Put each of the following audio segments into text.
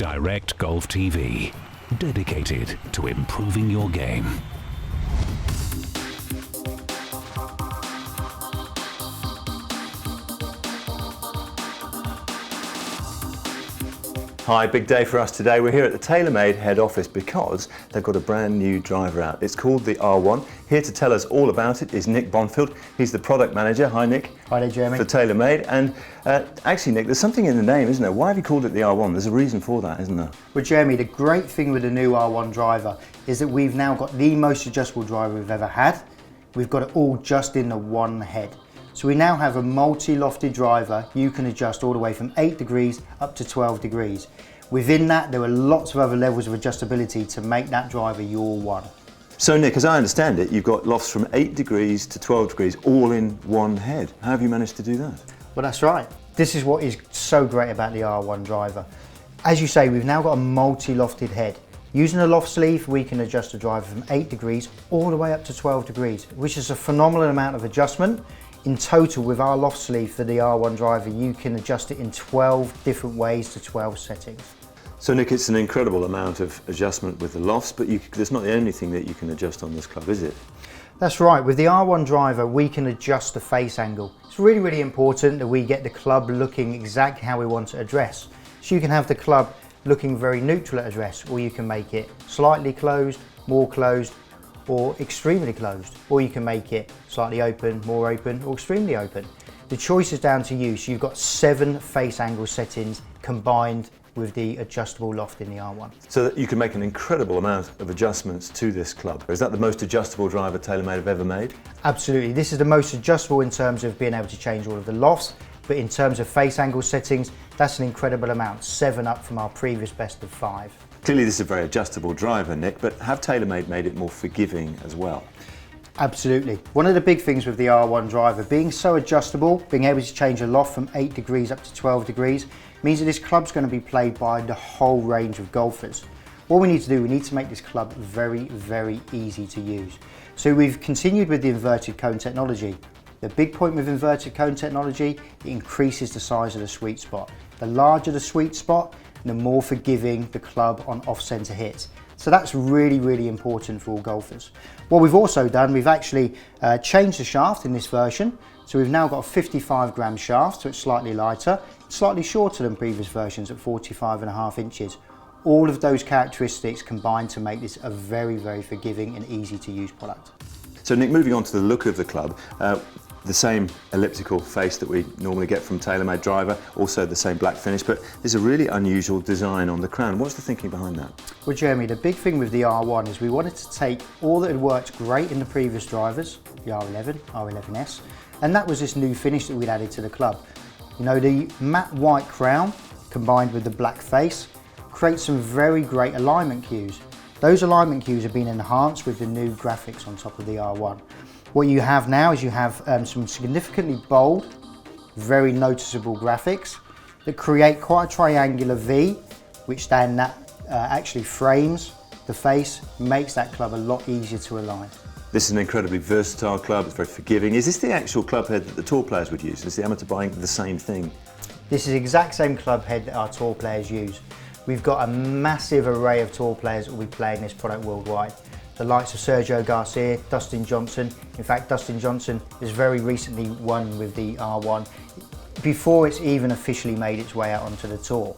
Direct Golf TV, dedicated to improving your game. Hi, big day for us today. We're here at the TaylorMade head office because they've got a brand new driver out. It's called the R1. Here to tell us all about it is Nick Bonfield. He's the product manager. Hi, Nick. Hi there, Jeremy. For TaylorMade. And actually, Nick, there's something in the name, isn't there? Why have you called it the R1? There's a reason for that, isn't there? Well, Jeremy, the great thing with the new R1 driver is that we've now got the most adjustable driver we've ever had. We've got it all just in the one head. So we now have a multi-lofted driver you can adjust all the way from 8 degrees up to 12 degrees. Within that, there are lots of other levels of adjustability to make that driver your one. So Nick, as I understand it, you've got lofts from 8 degrees to 12 degrees all in one head. How have you managed to do that? Well, that's right. This is what is so great about the R1 driver. As you say, we've now got a multi-lofted head. Using a loft sleeve, we can adjust the driver from 8 degrees all the way up to 12 degrees, which is a phenomenal amount of adjustment. In total, with our loft sleeve for the R1 driver, you can adjust it in 12 different ways to 12 settings. So Nick, it's an incredible amount of adjustment with the lofts, but that's not the only thing that you can adjust on this club, is it? That's right. With the R1 driver, we can adjust the face angle. It's really, really important that we get the club looking exactly how we want it to address. So you can have the club looking very neutral at address, or you can make it slightly closed, more closed, or extremely closed, or you can make it slightly open, more open, or extremely open. The choice is down to you. So you've got 7 face angle settings combined with the adjustable loft in the R1. So that you can make an incredible amount of adjustments to this club. Is that the most adjustable driver TaylorMade have ever made? Absolutely. This is the most adjustable in terms of being able to change all of the lofts, but in terms of face angle settings, that's an incredible amount, 7 up from our previous best of 5. Clearly this is a very adjustable driver, Nick, but have TaylorMade made it more forgiving as well? Absolutely. One of the big things with the R1 driver, being so adjustable, being able to change a loft from 8 degrees up to 12 degrees, means that this club's going to be played by the whole range of golfers. What we need to do, we need to make this club very, very easy to use. So we've continued with the inverted cone technology. The big point with inverted cone technology, it increases the size of the sweet spot. The larger the sweet spot, the more forgiving the club on off-centre hits. So that's really, really important for all golfers. What we've also done, we've actually changed the shaft in this version. So we've now got a 55 gram shaft, so it's slightly lighter, slightly shorter than previous versions at 45.5 inches. All of those characteristics combine to make this a very, very forgiving and easy to use product. So Nick, moving on to the look of the club, the same elliptical face that we normally get from TaylorMade driver, also the same black finish, but there's a really unusual design on the crown. What's the thinking behind that? Well, Jeremy, the big thing with the R1 is we wanted to take all that had worked great in the previous drivers, the R11, R11S, and that was this new finish that we'd added to the club. You know, the matte white crown combined with the black face creates some very great alignment cues. Those alignment cues have been enhanced with the new graphics on top of the R1. What you have now is you have some significantly bold, very noticeable graphics that create quite a triangular V, which then actually frames the face, makes that club a lot easier to align. This is an incredibly versatile club, it's very forgiving. Is this the actual club head that the tour players would use? Is the amateur buying the same thing? This is the exact same club head that our tour players use. We've got a massive array of tour players that will be playing this product worldwide. The likes of Sergio Garcia, Dustin Johnson. In fact, Dustin Johnson has very recently won with the R1 before it's even officially made its way out onto the tour.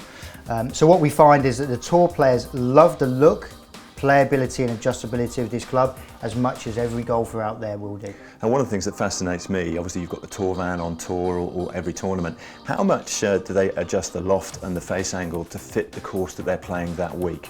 So what we find is that the tour players love the look, playability and adjustability of this club as much as every golfer out there will do. And one of the things that fascinates me, obviously you've got the tour van on tour or every tournament. How much do they adjust the loft and the face angle to fit the course that they're playing that week?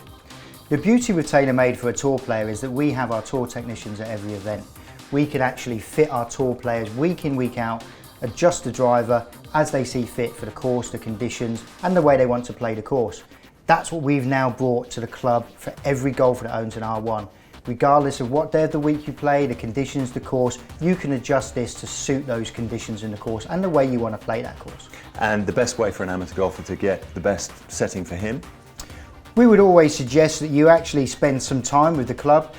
The beauty with TaylorMade for a tour player is that we have our tour technicians at every event. We can actually fit our tour players week in, week out, adjust the driver as they see fit for the course, the conditions and the way they want to play the course. That's what we've now brought to the club for every golfer that owns an R1. Regardless of what day of the week you play, the conditions, the course, you can adjust this to suit those conditions in the course and the way you want to play that course. And the best way for an amateur golfer to get the best setting for him? We would always suggest that you actually spend some time with the club.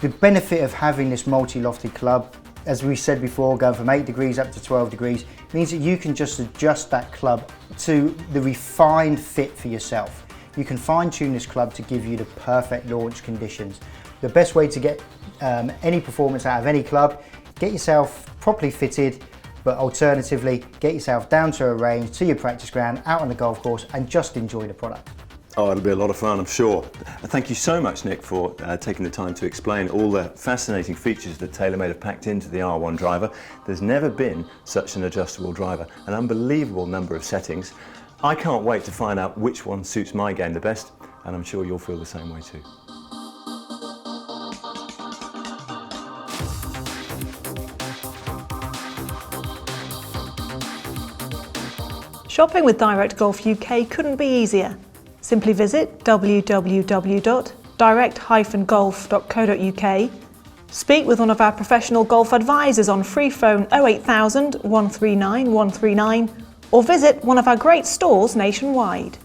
The benefit of having this multi-lofted club, as we said before, going from 8 degrees up to 12 degrees, means that you can just adjust that club to the refined fit for yourself. you can fine-tune this club to give you the perfect launch conditions. The best way to get any performance out of any club, get yourself properly fitted, but alternatively, get yourself down to a range, to your practice ground, out on the golf course, and just enjoy the product. Oh, it'll be a lot of fun, I'm sure. Thank you so much, Nick, for taking the time to explain all the fascinating features that TaylorMade have packed into the R1 driver. There's never been such an adjustable driver, an unbelievable number of settings. I can't wait to find out which one suits my game the best, and I'm sure you'll feel the same way too. Shopping with Direct Golf UK couldn't be easier. Simply visit www.direct-golf.co.uk, speak with one of our professional golf advisors on free phone 08000 139 139, or visit one of our great stores nationwide.